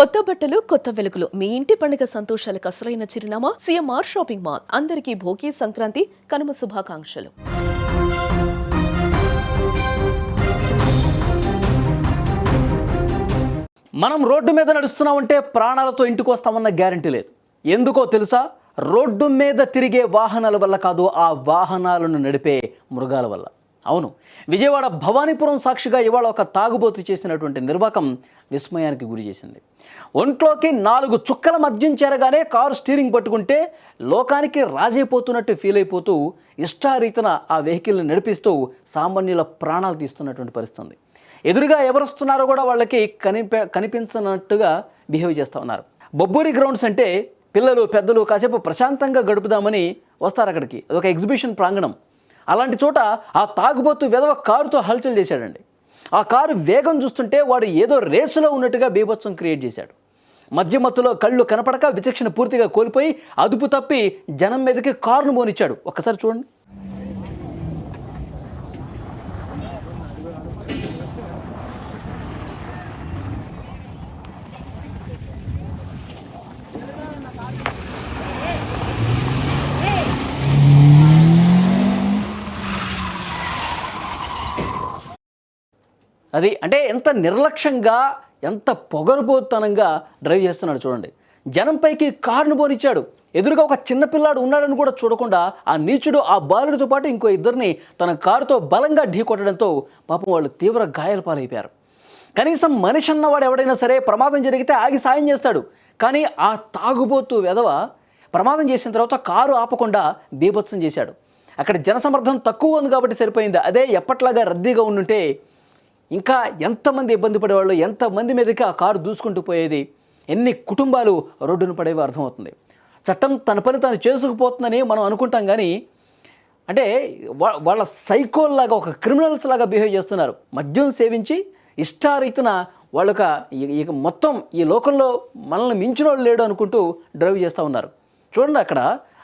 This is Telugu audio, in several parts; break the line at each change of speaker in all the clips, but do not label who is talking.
కొత్త బట్టలు కొత్త వెలుగులు మీ ఇంటి పండుగ సంతోషాలకు అసలైన చిరునామా సిఎంఆర్ షాపింగ్ మాల్. అందరికీ భోగి, సంక్రాంతి, కనుమ శుభాకాంక్షలు.
మనం రోడ్డు మీద నడుస్తున్నామంటే ప్రాణాలతో ఇంటికి వస్తామన్న గ్యారంటీ లేదు. ఎందుకో తెలుసా? రోడ్డు మీద తిరిగే వాహనాల వల్ల కాదు, ఆ వాహనాలను నడిపే మృగాల వల్ల. అవును, విజయవాడ భవానీపురం సాక్షిగా ఇవాళ ఒక తాగుబోతు చేసినటువంటి నిర్వాకం విస్మయానికి గురి చేసింది. ఒంట్లోకి 4 చుక్కల మద్యం చేరగానే కారు స్టీరింగ్ పట్టుకుంటే లోకానికి రాజైపోతున్నట్టు ఫీల్ అయిపోతూ ఇష్టారీతన ఆ వెహికల్ని నడిపిస్తూ సామాన్యుల ప్రాణాలు తీస్తున్నటువంటి పరిస్థితి. ఎదురుగా ఎవరొస్తున్నారో కూడా వాళ్ళకి కనిపించనట్టుగా బిహేవ్ చేస్తూ ఉన్నారు. బొబ్బూరి గ్రౌండ్స్ అంటే పిల్లలు పెద్దలు కాసేపు ప్రశాంతంగా గడుపుదామని వస్తారు అక్కడికి. అదొక ఎగ్జిబిషన్ ప్రాంగణం. అలాంటి చోట ఆ తాగుబోతు వెధవ కారుతో హల్చల్ చేశాడండి. ఆ కారు వేగం చూస్తుంటే వాడు ఏదో రేసులో ఉన్నట్టుగా బీభత్సం క్రియేట్ చేశాడు. మధ్యమత్తులో కళ్ళు కనపడక విచక్షణ పూర్తిగా కోల్పోయి అదుపు తప్పి జనం మీదకి కారును మోనిచ్చాడు. ఒక్కసారి చూడండి. అది అంటే ఎంత నిర్లక్ష్యంగా, ఎంత పొగరుబోతనంగా డ్రైవ్ చేస్తున్నాడు చూడండి. జనంపైకి కారును పోనిచ్చాడు. ఎదురుగా ఒక చిన్నపిల్లాడు ఉన్నాడని కూడా చూడకుండా ఆ నీచుడు ఆ బాలుడితో పాటు ఇంకో ఇద్దరిని తన కారుతో బలంగా ఢీకొట్టడంతో పాపం వాళ్ళు తీవ్ర గాయాల పాలైపోయారు. కనీసం మనిషి అన్నవాడు ఎవడైనా సరే ప్రమాదం జరిగితే ఆగి సాయం చేస్తాడు. కానీ ఆ తాగుబోతు వెధవ ప్రమాదం చేసిన తర్వాత కారు ఆపకుండా బీభత్సం చేశాడు. అక్కడ జనసమర్థం తక్కువ ఉంది కాబట్టి సరిపోయింది. అదే ఎప్పట్లాగా రద్దీగా ఉండుంటే ఇంకా ఎంతమంది ఇబ్బంది పడేవాళ్ళు, ఎంతమంది మీదకి ఆ కారు దూసుకుంటూ పోయేది, ఎన్ని కుటుంబాలు రోడ్డును పడేవి అర్థమవుతుంది. చట్టం తన పని తాను చేసుకుపోతుందని మనం అనుకుంటాం, కానీ అంటే వాళ్ళ సైకోల్లాగా, ఒక క్రిమినల్స్ లాగా బిహేవ్ చేస్తున్నారు. మద్యం సేవించి ఇష్టారీతిన వాళ్ళొక ఇక మొత్తం ఈ లోకంలో మనల్ని మించిన వాళ్ళు లేడు అనుకుంటూ డ్రైవ్ చేస్తూ ఉన్నారు. చూడండి,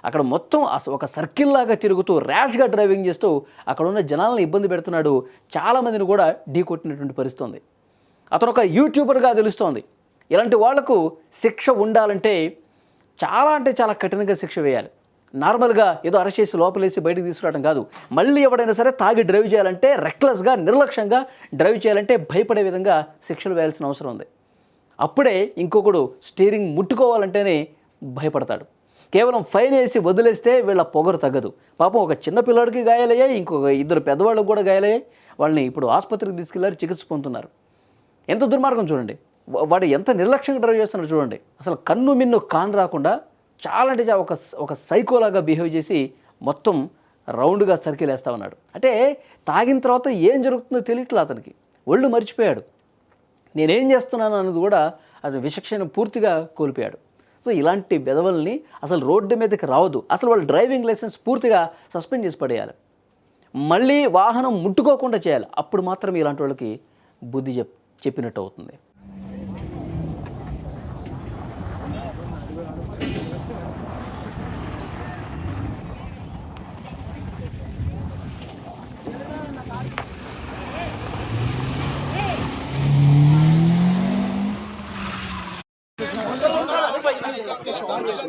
అక్కడ మొత్తం ఒక సర్కిల్ లాగా తిరుగుతూ ర్యాష్గా డ్రైవింగ్ చేస్తూ అక్కడ ఉన్న జనాలను ఇబ్బంది పెడుతున్నాడు. చాలామందిని కూడా ఢీ కొట్టినటువంటి పరిస్థితి ఉంది. అతను ఒక యూట్యూబర్గా తెలుస్తోంది. ఇలాంటి వాళ్లకు శిక్ష ఉండాలంటే చాలా అంటే చాలా కఠినంగా శిక్ష వేయాలి. నార్మల్గా ఏదో అరెస్ట్ చేసి లోపలేసి బయటకు తీసుకురావడం కాదు. మళ్ళీ ఎవడైనా సరే తాగి డ్రైవ్ చేయాలంటే, రెక్లెస్గా నిర్లక్ష్యంగా డ్రైవ్ చేయాలంటే భయపడే విధంగా శిక్షలు వేయాల్సిన అవసరం ఉంది. అప్పుడే ఇంకొకడు స్టీరింగ్ ముట్టుకోవాలంటేనే భయపడతాడు. కేవలం ఫైన్ వేసి వదిలేస్తే వీళ్ళ పొగరు తగ్గదు. పాపం ఒక చిన్న పిల్లాడికి గాయాలయ్యాయి, ఇంకొక 2 పెద్దవాళ్ళకి కూడా గాయాలయ్యాయి. వాళ్ళని ఇప్పుడు ఆసుపత్రికి తీసుకెళ్లారు, చికిత్స పొందుతున్నారు. ఎంత దుర్మార్గం చూడండి. వాడు ఎంత నిర్లక్ష్యంగా డ్రైవ్ చేస్తున్నాడు చూడండి. అసలు కన్ను మిన్ను కాన్ రాకుండా చాలా అంటే ఒక సైకోలాగా బిహేవ్ చేసి మొత్తం రౌండ్గా సర్కిల్ వేస్తూ ఉన్నాడు. అంటే తాగిన తర్వాత ఏం జరుగుతుందో తెలియట్లా అతనికి. ఒళ్ళు మర్చిపోయాడు. నేనేం చేస్తున్నాను అన్నది కూడా అతను విచక్షణ పూర్తిగా కోల్పోయాడు. సో ఇలాంటి బెదవల్ని అసలు రోడ్డు మీదకి రావద్దు. అసలు వాళ్ళ డ్రైవింగ్ లైసెన్స్ పూర్తిగా సస్పెండ్ చేసి పడేయాలి. మళ్ళీ వాహనం ముట్టుకోకుండా చేయాలి. అప్పుడు మాత్రం ఇలాంటి వాళ్ళకి బుద్ధి చెప్పినట్టు అవుతుంది.
परफॉर्मेंस